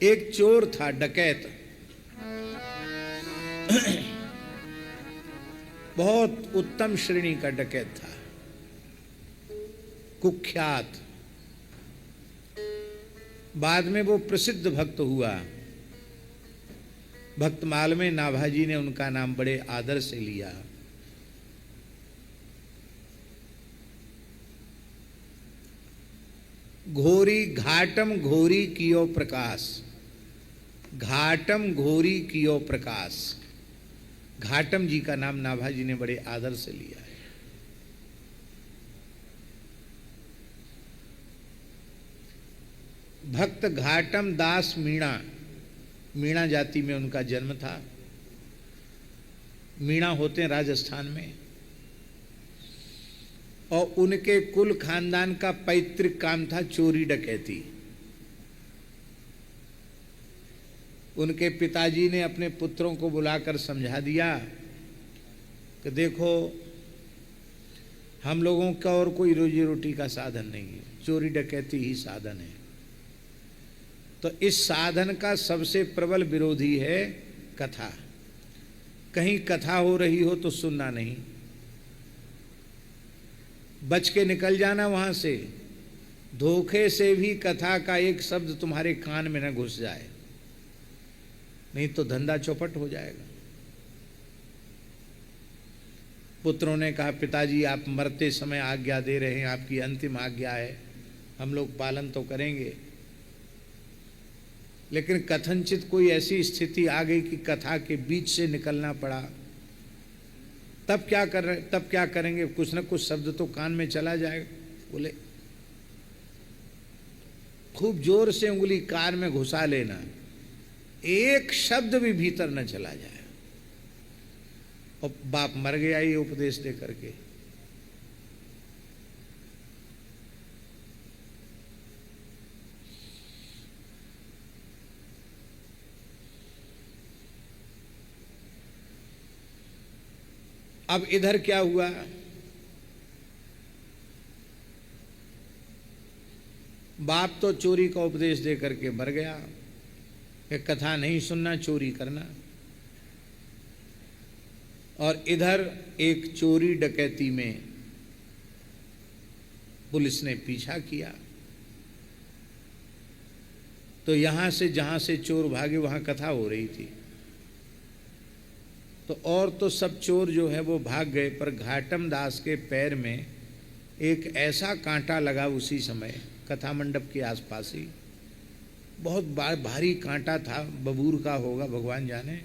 एक चोर था, डकैत, बहुत उत्तम श्रेणी का डकैत था, कुख्यात। बाद में वो प्रसिद्ध भक्त हुआ। भक्तमाल में नाभाजी ने उनका नाम बड़े आदर से लिया। घोरी घाटम घोरी कियो प्रकाश, घाटम घोरी कियो प्रकाश। घाटम जी का नाम नाभाजी ने बड़े आदर से लिया है। भक्त घाटम दास मीणा, मीणा जाति में उनका जन्म था। मीणा होते हैं राजस्थान में, और उनके कुल खानदान का पैतृक काम था चोरी डकैती। उनके पिताजी ने अपने पुत्रों को बुलाकर समझा दिया कि देखो, हम लोगों का और कोई रोजी रोटी का साधन नहीं है, चोरी डकैती ही साधन है। तो इस साधन का सबसे प्रबल विरोधी है कथा। कहीं कथा हो रही हो तो सुनना नहीं, बच के निकल जाना वहां से। धोखे से भी कथा का एक शब्द तुम्हारे कान में न घुस जाए, नहीं तो धंधा चौपट हो जाएगा। पुत्रों ने कहा, पिताजी आप मरते समय आज्ञा दे रहे हैं, आपकी अंतिम आज्ञा है, हम लोग पालन तो करेंगे, लेकिन कथनचित कोई ऐसी स्थिति आ गई कि कथा के बीच से निकलना पड़ा, तब क्या करेंगे? कुछ न कुछ शब्द तो कान में चला जाएगा। बोले खूब जोर से उंगली कान में घुसा लेना, एक शब्द भी भीतर न चला जाए। और बाप मर गया ये उपदेश दे करके। अब इधर क्या हुआ? बाप तो चोरी का उपदेश दे करके मर गया कि कथा नहीं सुनना, चोरी करना। और इधर एक चोरी डकैती में पुलिस ने पीछा किया, तो यहां से जहां से चोर भागे वहां कथा हो रही थी। तो और तो सब चोर जो है वो भाग गए, पर घाटम दास के पैर में एक ऐसा कांटा लगा उसी समय, कथा मंडप के आसपास ही, बहुत भारी कांटा था, बबूर का होगा भगवान जाने।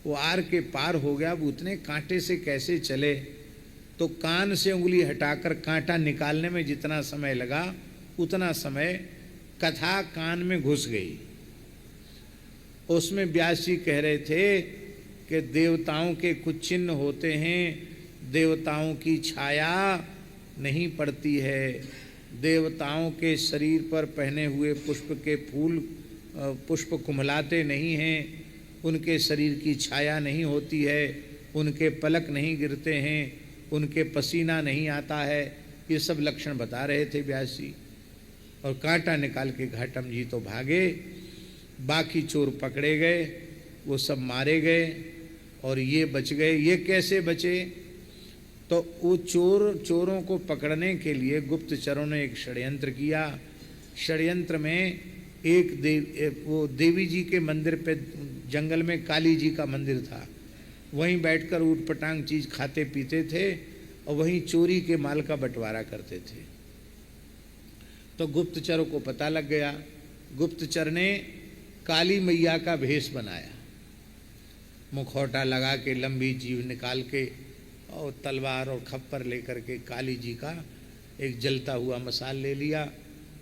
वो आर के पार हो गया। अब उतने कांटे से कैसे चले? तो कान से उंगली हटाकर कांटा निकालने में जितना समय लगा, उतना समय कथा कान में घुस गई। उसमें व्यास जी कह रहे थे कि देवताओं के कुछ चिन्ह होते हैं, देवताओं की छाया नहीं पड़ती है, देवताओं के शरीर पर पहने हुए पुष्प के फूल, पुष्प कुम्हलाते नहीं हैं, उनके शरीर की छाया नहीं होती है, उनके पलक नहीं गिरते हैं, उनके पसीना नहीं आता है। ये सब लक्षण बता रहे थे व्यास जी। और कांटा निकाल के घाटम जी तो भागे, बाकी चोर पकड़े गए, वो सब मारे गए और ये बच गए। ये कैसे बचे? तो वो चोरों को पकड़ने के लिए गुप्तचरों ने एक षड्यंत्र किया। षड्यंत्र में वो देवी जी के मंदिर पे, जंगल में काली जी का मंदिर था, वहीं बैठकर ऊटपटांग चीज खाते पीते थे और वहीं चोरी के माल का बंटवारा करते थे। तो गुप्तचरों को पता लग गया। गुप्तचर ने काली मैया का भेष बनाया, मुखौटा लगा के, लंबी जीभ निकाल के और तलवार और खप्पर लेकर के काली जी का एक जलता हुआ मसाल ले लिया।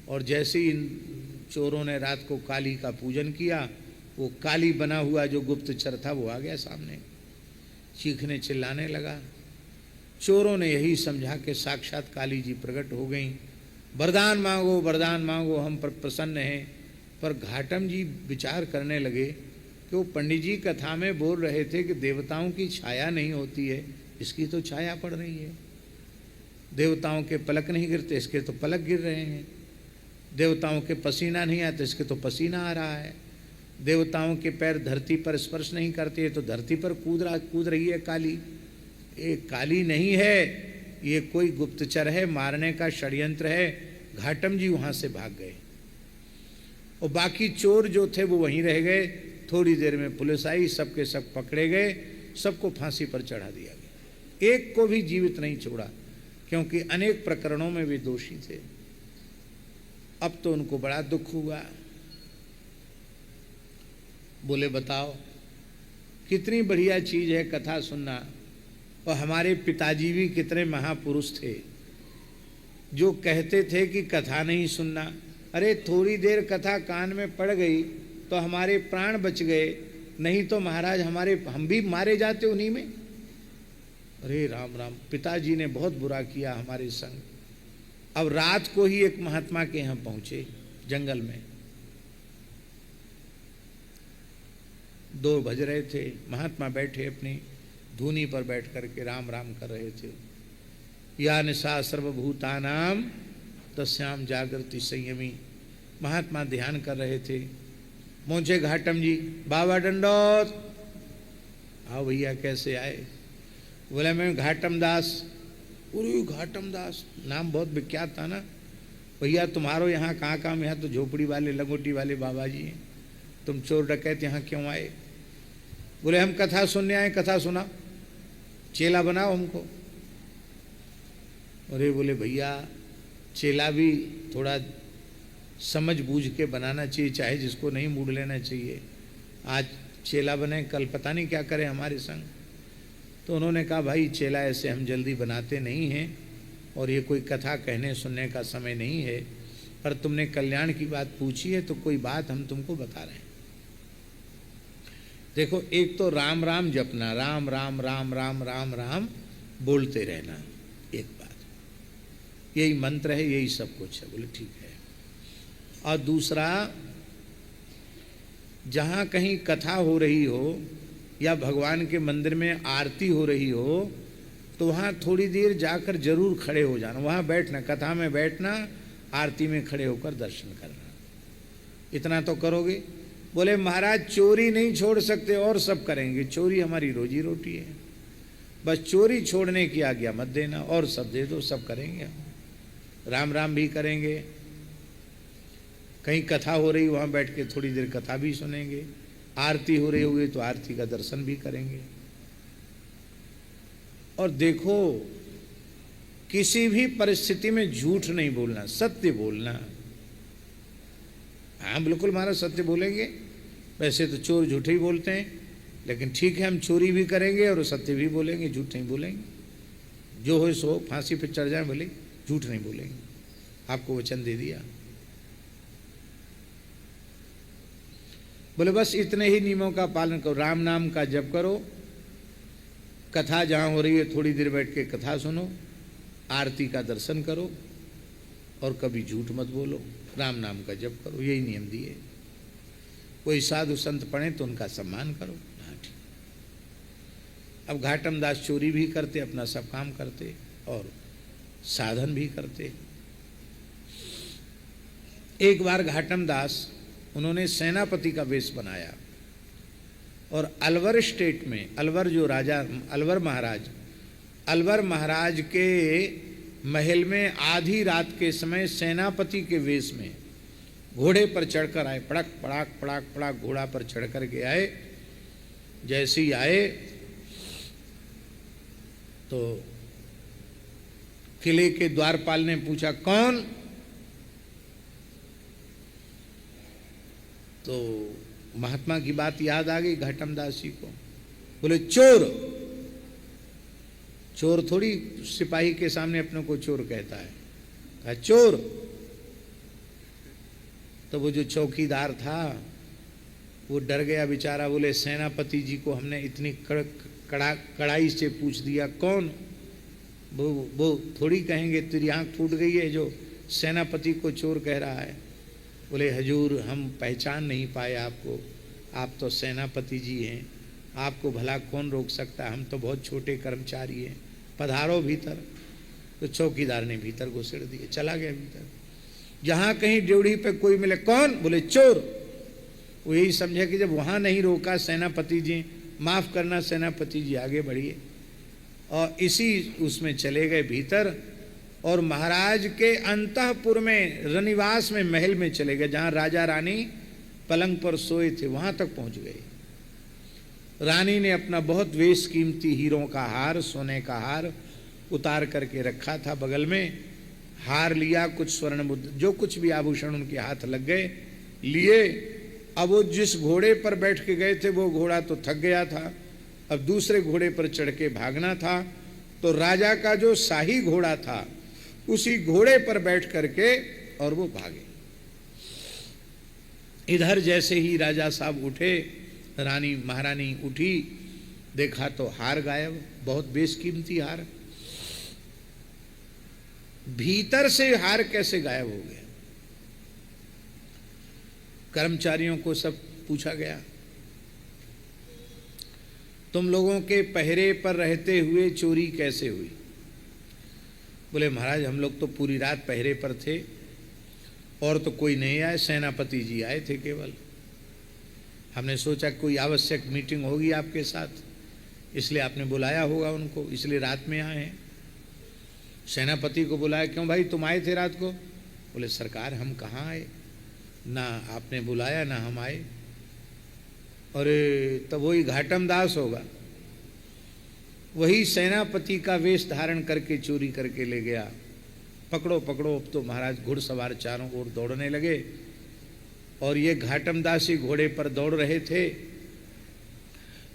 और जैसे ही इन चोरों ने रात को काली का पूजन किया, वो काली बना हुआ जो गुप्तचर था वो आ गया सामने, चीखने चिल्लाने लगा। चोरों ने यही समझा कि साक्षात काली जी प्रकट हो गई, वरदान मांगो, वरदान मांगो, हम पर प्रसन्न हैं। पर घाटम जी विचार करने लगे कि वो पंडित जी कथा में बोल रहे थे कि देवताओं की छाया नहीं होती है, इसकी तो छाया पड़ रही है। देवताओं के पलक नहीं गिरते, इसके तो पलक गिर रहे हैं। देवताओं के पसीना नहीं आते, इसके तो पसीना आ रहा है। देवताओं के पैर धरती पर स्पर्श नहीं करते, तो धरती पर कूद रही है काली। ये काली नहीं है, ये कोई गुप्तचर है, मारने का षड्यंत्र है। घाटम जी वहां से भाग गए और बाकी चोर जो थे वो वहीं रह गए। थोड़ी देर में पुलिस आई, सबके सब पकड़े गए, सबको फांसी पर चढ़ा दिया गया। एक को भी जीवित नहीं छोड़ा, क्योंकि अनेक प्रकरणों में वे दोषी थे। अब तो उनको बड़ा दुख हुआ। बोले बताओ कितनी बढ़िया चीज है कथा सुनना। और हमारे पिताजी भी कितने महापुरुष थे जो कहते थे कि कथा नहीं सुनना। अरे थोड़ी देर कथा कान में पड़ गई तो हमारे प्राण बच गए, नहीं तो महाराज हम भी मारे जाते उन्हीं में। अरे राम राम, पिताजी ने बहुत बुरा किया हमारे संग। अब रात को ही एक महात्मा के यहाँ पहुंचे जंगल में। 2 बज रहे थे, महात्मा बैठे अपनी धूनी पर बैठ करके राम राम कर रहे थे। या निशा सर्वभूतानाम तस्याम जागृति संयमी। महात्मा ध्यान कर रहे थे। पहुंचे घाटम जी, बाबा दंडोत। आओ भैया, कैसे आए? बोले मैं घाटम दास। अरे घाटम दास नाम बहुत विख्यात था ना। भैया तुम्हारो यहाँ कहाँ काम? यहाँ तो झोपड़ी वाले लंगोटी वाले बाबा जी हैं, तुम चोर डकैत यहाँ क्यों आए? बोले हम कथा सुनने आए। कथा सुना, चेला बनाओ हमको। अरे बोले भैया चेला भी थोड़ा समझ बूझ के बनाना चाहिए, चाहे जिसको नहीं मूड लेना चाहिए। आज चेला बने, कल पता नहीं क्या करें हमारे संग। तो उन्होंने कहा भाई चेला ऐसे हम जल्दी बनाते नहीं हैं, और ये कोई कथा कहने सुनने का समय नहीं है, पर तुमने कल्याण की बात पूछी है तो कोई बात हम तुमको बता रहे हैं। देखो, एक तो राम राम जपना, राम राम राम राम राम राम बोलते रहना, एक बात, यही मंत्र है, यही सब कुछ है। बोले ठीक है। और दूसरा, जहाँ कहीं कथा हो रही हो या भगवान के मंदिर में आरती हो रही हो, तो वहाँ थोड़ी देर जाकर जरूर खड़े हो जाना, वहाँ बैठना, कथा में बैठना, आरती में खड़े होकर दर्शन करना। इतना तो करोगे? बोले महाराज चोरी नहीं छोड़ सकते, और सब करेंगे। चोरी हमारी रोजी रोटी है, बस चोरी छोड़ने की आज्ञा मत देना, और सब दे दो, सब करेंगे हम। राम राम भी करेंगे, कहीं कथा हो रही वहाँ बैठ के थोड़ी देर कथा भी सुनेंगे, आरती हो रही होगी तो आरती का दर्शन भी करेंगे। और देखो, किसी भी परिस्थिति में झूठ नहीं बोलना, सत्य बोलना। हाँ बिल्कुल महाराज सत्य बोलेंगे। वैसे तो चोर झूठ ही बोलते हैं, लेकिन ठीक है हम चोरी भी करेंगे और सत्य भी बोलेंगे, झूठ नहीं बोलेंगे। जो हो सो, फांसी पे चढ़ जाए भले, झूठ नहीं बोलेंगे। आपको वचन दे दिया। बोले बस इतने ही नियमों का पालन करो, राम नाम का जप करो, कथा जहाँ हो रही है थोड़ी देर बैठ के कथा सुनो, आरती का दर्शन करो, और कभी झूठ मत बोलो, राम नाम का जप करो, यही नियम दिए। कोई साधु संत पढ़े तो उनका सम्मान करो। हाँ ठीक। अब घाटम दास चोरी भी करते, अपना सब काम करते, और साधन भी करते। एक बार घाटम दास, उन्होंने सेनापति का वेश बनाया, और अलवर स्टेट में, अलवर जो राजा, अलवर महाराज के महल में आधी रात के समय सेनापति के वेश में घोड़े पर चढ़कर आए। पड़क पड़ाक पड़ाक पड़ाक घोड़ा पर चढ़कर के आए। जैसे ही आए तो किले के द्वारपाल ने पूछा कौन? तो महात्मा की बात याद आ गई घाटम दास जी को। बोले चोर। चोर थोड़ी सिपाही के सामने अपने को चोर कहता है। कहा चोर। तो वो जो चौकीदार था वो डर गया बेचारा। बोले सेनापति जी को हमने इतनी कड़ाई से पूछ दिया कौन? वो थोड़ी कहेंगे तेरी आंख फूट गई है जो सेनापति को चोर कह रहा है। बोले हजूर हम पहचान नहीं पाए आपको, आप तो सेनापति जी हैं, आपको भला कौन रोक सकता है, हम तो बहुत छोटे कर्मचारी हैं, पधारो भीतर। तो चौकीदार ने भीतर घुसेड़ दिए, चला गया भीतर। जहाँ कहीं ड्योढ़ी पे कोई मिले कौन? बोले चोर। वो यही समझा कि जब वहाँ नहीं रोका सेनापति जी, माफ़ करना सेनापति जी, आगे बढ़िए। और इसी उसमें चले गए भीतर और महाराज के अंतःपुर में, रनिवास में, महल में चले गए, जहाँ राजा रानी पलंग पर सोए थे, वहाँ तक पहुँच गए। रानी ने अपना बहुत बेशकीमती हीरों का हार, सोने का हार उतार करके रखा था बगल में, हार लिया, कुछ स्वर्ण मुद्रा, जो कुछ भी आभूषण उनके हाथ लग गए, लिए। अब वो जिस घोड़े पर बैठ के गए थे वो घोड़ा तो थक गया था, अब दूसरे घोड़े पर चढ़ के भागना था। तो राजा का जो शाही घोड़ा था उसी घोड़े पर बैठ करके और वो भागे। इधर जैसे ही राजा साहब उठे, रानी महारानी उठी, देखा तो हार गायब, बहुत बेशकीमती हार। भीतर से हार कैसे गायब हो गया? कर्मचारियों को सब पूछा गया, तुम लोगों के पहरे पर रहते हुए चोरी कैसे हुई? बोले महाराज हम लोग तो पूरी रात पहरे पर थे और तो कोई नहीं आए, सेनापति जी आए थे केवल। हमने सोचा कोई आवश्यक मीटिंग होगी आपके साथ, इसलिए आपने बुलाया होगा उनको, इसलिए रात में आए हैं। सेनापति को बुलाया, क्यों भाई तुम आए थे रात को? बोले सरकार हम कहाँ आए, ना आपने बुलाया ना हम आए। अरे तब वही घाटम दास होगा, वही सेनापति का वेश धारण करके चोरी करके ले गया। पकड़ो पकड़ो। अब तो महाराज घुड़सवार चारों ओर दौड़ने लगे और ये घाटम दास ही घोड़े पर दौड़ रहे थे।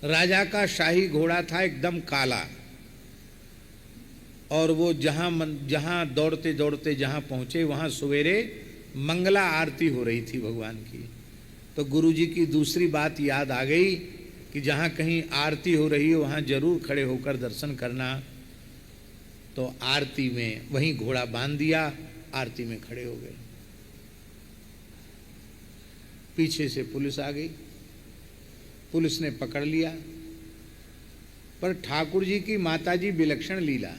राजा का शाही घोड़ा था एकदम काला, और वो जहां दौड़ते दौड़ते जहां पहुंचे वहां सवेरे मंगला आरती हो रही थी भगवान की। तो गुरुजी की दूसरी बात याद आ गई कि जहां कहीं आरती हो रही है वहां जरूर खड़े होकर दर्शन करना। तो आरती में वहीं घोड़ा बांध दिया, आरती में खड़े हो गए। पीछे से पुलिस आ गई, पुलिस ने पकड़ लिया। पर ठाकुर जी की माताजी विलक्षण लीला,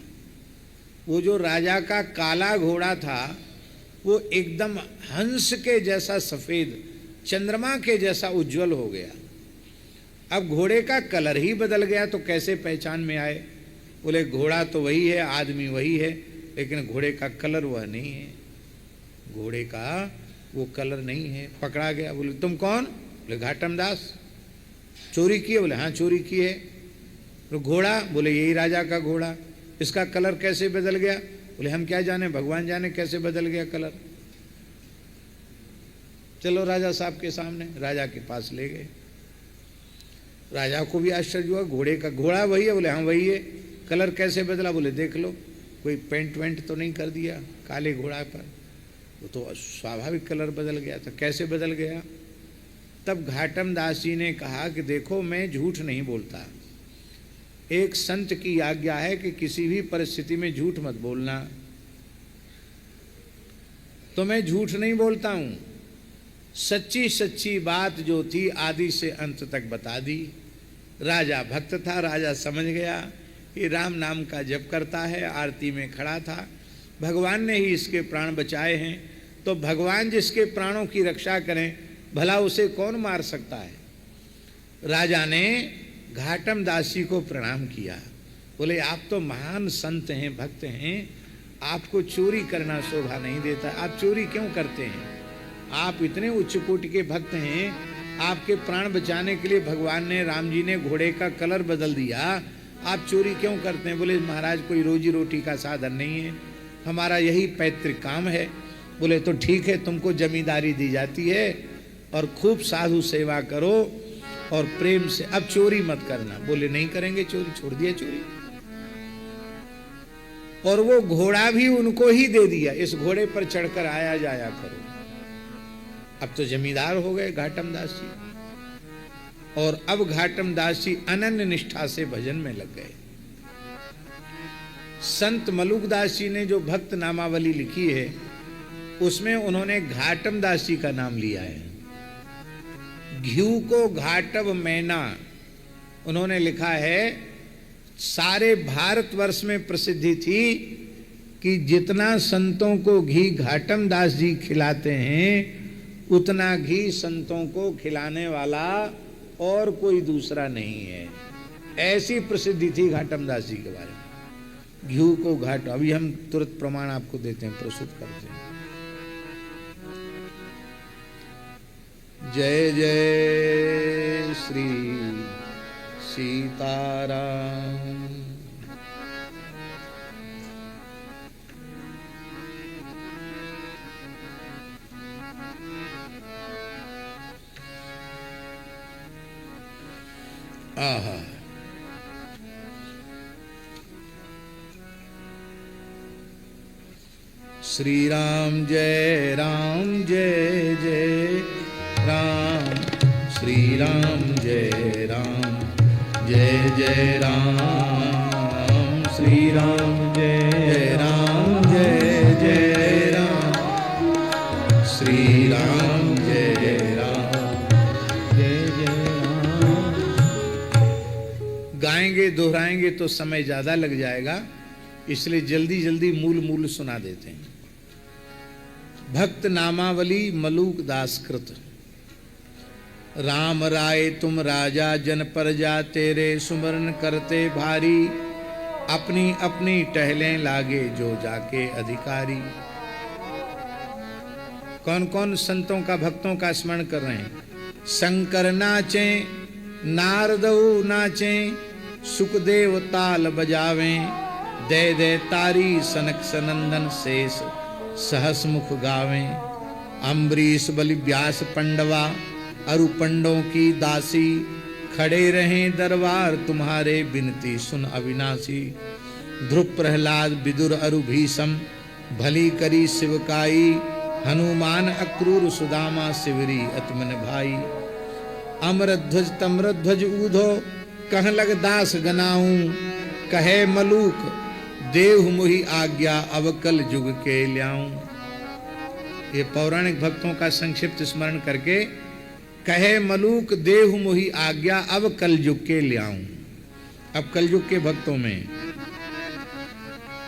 वो जो राजा का काला घोड़ा था वो एकदम हंस के जैसा सफेद, चंद्रमा के जैसा उज्जवल हो गया। अब घोड़े का कलर ही बदल गया तो कैसे पहचान में आए? बोले घोड़ा तो वही है, आदमी वही है, लेकिन घोड़े का कलर वह नहीं है, घोड़े का वो कलर नहीं है। पकड़ा गया। बोले तुम कौन? बोले घाटम दास। चोरी की है? बोले हाँ चोरी की है। तो घोड़ा? बोले यही राजा का घोड़ा। इसका कलर कैसे बदल गया? बोले हम क्या जाने, भगवान जाने कैसे बदल गया कलर। चलो राजा साहब के सामने, राजा के पास ले गए। राजा को भी आश्चर्य हुआ, घोड़े का घोड़ा वही है? बोले हाँ वही है। कलर कैसे बदला? बोले देख लो, कोई पेंट वेंट तो नहीं कर दिया काले घोड़ा पर, वो तो स्वाभाविक कलर बदल गया था। कैसे बदल गया? तब घाटम दास जी ने कहा कि देखो मैं झूठ नहीं बोलता, एक संत की आज्ञा है कि किसी भी परिस्थिति में झूठ मत बोलना, तो मैं झूठ नहीं बोलता हूं। सच्ची सच्ची बात जो थी आदि से अंत तक बता दी। राजा भक्त था, राजा समझ गया कि राम नाम का जप करता है, आरती में खड़ा था, भगवान ने ही इसके प्राण बचाए हैं, तो भगवान जिसके प्राणों की रक्षा करें भला उसे कौन मार सकता है। राजा ने घाटम दास जी को प्रणाम किया। बोले आप तो महान संत हैं, भक्त हैं, आपको चोरी करना शोभा नहीं देता, आप चोरी क्यों करते हैं? आप इतने उच्च कोटि के भक्त हैं, आपके प्राण बचाने के लिए भगवान ने, राम जी ने घोड़े का कलर बदल दिया, आप चोरी क्यों करते हैं? बोले महाराज कोई रोजी रोटी का साधन नहीं है, हमारा यही पैतृक काम है। बोले तो ठीक है, तुमको जमींदारी दी जाती है और खूब साधु सेवा करो और प्रेम से, अब चोरी मत करना। बोले नहीं करेंगे चोरी, छोड़ दिया चोरी। और वो घोड़ा भी उनको ही दे दिया, इस घोड़े पर चढ़कर आया जाया करो। अब तो जमींदार हो गए घाटम दास जी, और अब घाटम दास जी अनन्य निष्ठा से भजन में लग गए। संत मलुक दास जी ने जो भक्त नामावली लिखी है उसमें उन्होंने घाटम दास जी का नाम लिया है। घ्यू को घाटव मैना उन्होंने लिखा है। सारे भारतवर्ष में प्रसिद्धि थी कि जितना संतों को घी घाटम दास जी खिलाते हैं उतना घी संतों को खिलाने वाला और कोई दूसरा नहीं है। ऐसी प्रसिद्धि थी घाटम दास जी के बारे में। घी को घाट, अभी हम तुरंत प्रमाण आपको देते हैं, प्रस्तुत करते हैं। जय जय श्री सीताराम। आहा, श्री राम जय जय राम, श्री राम जय जय राम, श्री राम जय जय राम, श्री राम जय जय राम। गाएंगे दोहराएंगे तो समय ज्यादा लग जाएगा, इसलिए जल्दी जल्दी मूल सुना देते हैं। भक्त नामावली मलूक दास कृत। राम राय तुम राजा जन प्रजा, तेरे सुमरन करते भारी, अपनी अपनी टहलें लागे जो जाके अधिकारी। कौन कौन संतों का भक्तों का स्मरण कर रहे हैं? शंकर नाचे, नारदऊ नाचे, सुखदेव ताल बजावें, दे दे तारी सनक सनंदन शेष सहस मुख गावें। अम्बरीश बलि व्यास पंडवा, अरु पंडों की दासी, खड़े रहें दरबार तुम्हारे, बिनती सुन अविनाशी। ध्रुव प्रहलाद विदुर अरु भीषम, भली करी शिवकाई, हनुमान अक्रूर सुदामा, शिवरी अतिमन भाई। अमरध्वज तम्रध्वज ऊधो, कह लग दास गनाऊं, कहे मलूक देव मुहि आज्ञा, अब कल जुग के ल्याऊं। ये पौराणिक भक्तों का संक्षिप्त स्मरण करके, कहे मलूक देव मुहि आज्ञा, अब कल जुग के ल्याऊं। अब कलयुग के भक्तों में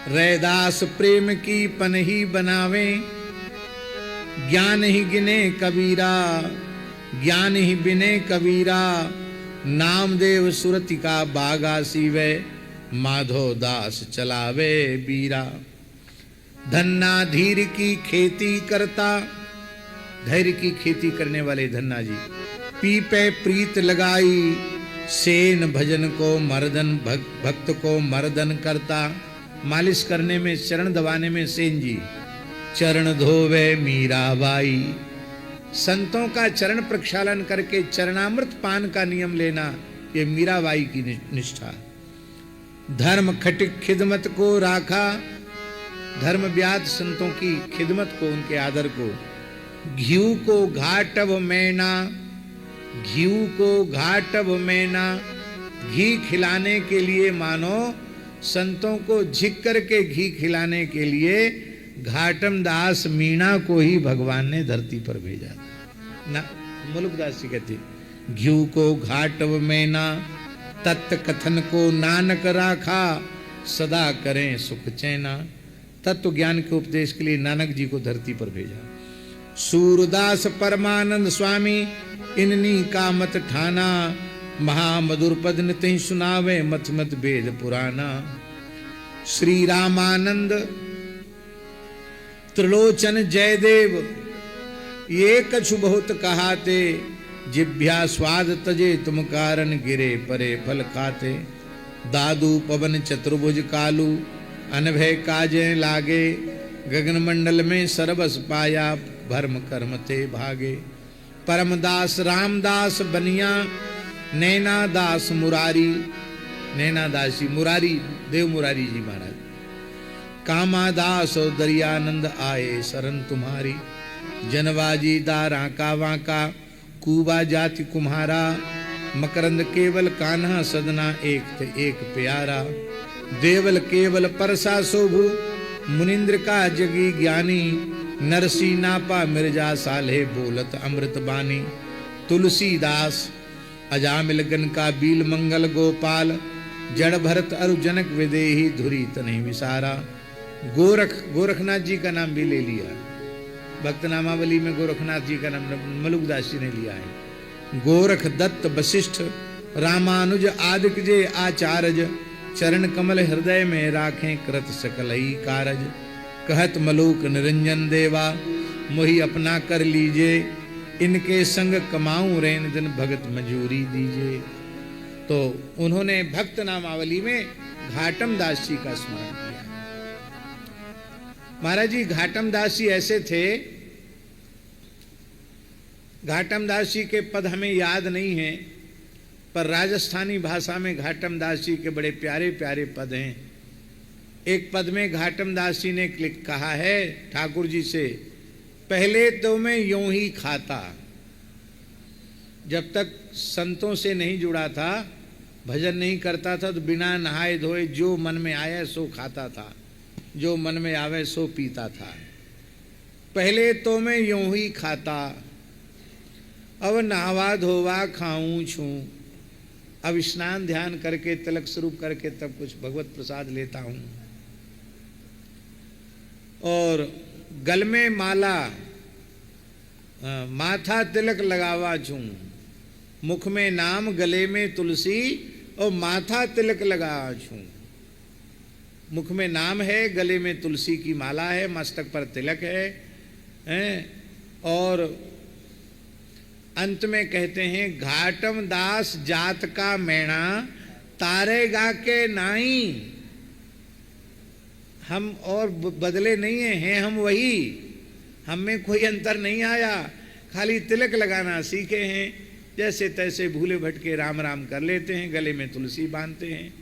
रैदास प्रेम की पनही बनावे, ज्ञान ही गिने कबीरा, ज्ञान ही बिने कबीरा। नामदेव सुरति का बागा सीवे, माधो दास चलावे बीरा। धन्ना धीर की खेती करता, धैर्य की खेती करने वाले धन्ना जी। पीपे प्रीत लगाई, सेन भजन को मर्दन, भक्त को मर्दन करता। मालिश करने में, चरण दबाने में सेन जी। चरण धोवे मीराबाई, संतों का चरण प्रक्षालन करके चरणामृत पान का नियम लेना, ये मीराबाई की निष्ठा। धर्म खटिक खिदमत को राखा, धर्म व्याध संतों की खिदमत को, उनके आदर को। घीऊ को घाटव मैना, घीऊ को घाटव मैना। घी खिलाने के लिए, मानो संतों को झिक करके घी खिलाने के लिए घाटम दास मीणा को ही भगवान ने धरती पर भेजा ना। मुलुकदास जी कहते, घीऊ को घाटव मैना, तत्व कथन को नानक राखा, सदा करें सुख चैना। तत्व ज्ञान के उपदेश के लिए नानक जी को धरती पर भेजा। सूरदास परमानंद स्वामी, इननी का मत ठाना, महामधुर पद नित सुनावे, मत मत वेद पुराना। श्री रामानंद त्रिलोचन जयदेव, ये कछु बहुत कहाते, जिभ्या स्वाद तजे तुम कारण, गिरे परे फल खाते। दादू पवन चतुर्भुज कालू, अनभय काजे लागे, गगन मंडल में सरबस पाया, भर्म कर्म ते भागे। परमदास रामदास बनिया, नैना दास मुरारी, नैना दास जी मुरारी, देव मुरारी जी महाराज। कामादास और दरियानंद आए शरण तुम्हारी, जनवाजी दारा का वाका, कूबा जाति कुम्हारा। मकरंद केवल कान्हा सदना, एक थे एक प्यारा। देवल केवल परसा शोभु, मुनिंद्र का जगी ज्ञानी। नरसी नापा मिर्जा साले, बोलत अमृत बानी। तुलसीदास अजामिल गन का बील, मंगल गोपाल। जड़ भरत अरु जनक विदेही, धुरी तनहि विसारा। गोरख, गोरखनाथ जी का नाम भी ले लिया। भक्त नामावली में गोरखनाथ जी का नाम मलुकदास जी ने लिया है। गोरख दत्त वशिष्ठ रामानुज आदिक जे आचार्य, चरण कमल हृदय में राखें कृत सकल ही कारज। कहत मलुक निरंजन देवा, मोहि अपना कर लीजे, इनके संग कमाऊं रैन दिन भगत मजूरी दीजे। तो उन्होंने भक्त नामावली में घाटम दास जी का स्मरण किया। महाराज जी घाटम दास जी ऐसे थे, घाटम दास जी के पद हमें याद नहीं है, पर राजस्थानी भाषा में घाटम दास जी के बड़े प्यारे प्यारे पद हैं। एक पद में घाटम दास जी ने कहा है ठाकुर जी से, पहले तो मैं यूं ही खाता, जब तक संतों से नहीं जुड़ा था, भजन नहीं करता था, तो बिना नहाए धोए जो मन में आया सो खाता था, जो मन में आवे सो पीता था। पहले तो मैं यूं ही खाता, अब नहावा धोवा खाऊं छूं, अब स्नान ध्यान करके तिलक स्वरूप करके तब कुछ भगवत प्रसाद लेता हूं। और गल में माला, माथा तिलक लगावा छूं, मुख में नाम गले में तुलसी और माथा तिलक लगावा छूं। मुख में नाम है, गले में तुलसी की माला है, मस्तक पर तिलक है, और अंत में कहते हैं घाटम दास जात का मैणा, तारेगा के नाई। हम और बदले नहीं हैं हम वही, हम में कोई अंतर नहीं आया, खाली तिलक लगाना सीखे हैं। जैसे तैसे भूले भटके राम राम कर लेते हैं, गले में तुलसी बांधते हैं।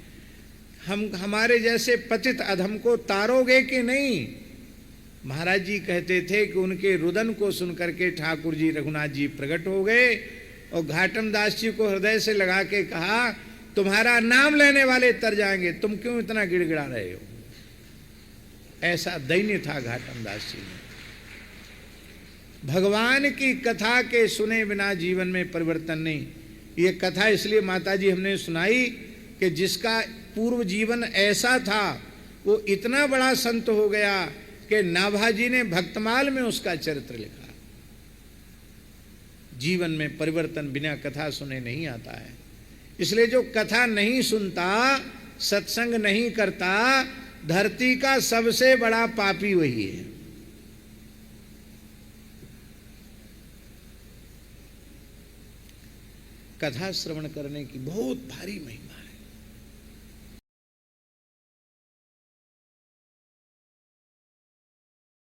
हम हमारे जैसे पतित अधम को तारोगे कि नहीं? महाराज जी कहते थे कि उनके रुदन को सुनकर के ठाकुर जी रघुनाथ जी प्रकट हो गए और घाटम दास जी को हृदय से लगा के कहा, तुम्हारा नाम लेने वाले तर जाएंगे, तुम क्यों इतना गिड़गिड़ा रहे हो? ऐसा दैन्य था घाटम दास जी में। भगवान की कथा के सुने बिना जीवन में परिवर्तन नहीं। ये कथा इसलिए माता जी हमने सुनाई कि जिसका पूर्व जीवन ऐसा था, वो इतना बड़ा संत हो गया कि नाभाजी ने भक्तमाल में उसका चरित्र लिखा। जीवन में परिवर्तन बिना कथा सुने नहीं आता है। इसलिए जो कथा नहीं सुनता, सत्संग नहीं करता, धरती का सबसे बड़ा पापी वही है। कथा श्रवण करने की बहुत भारी महिमा है।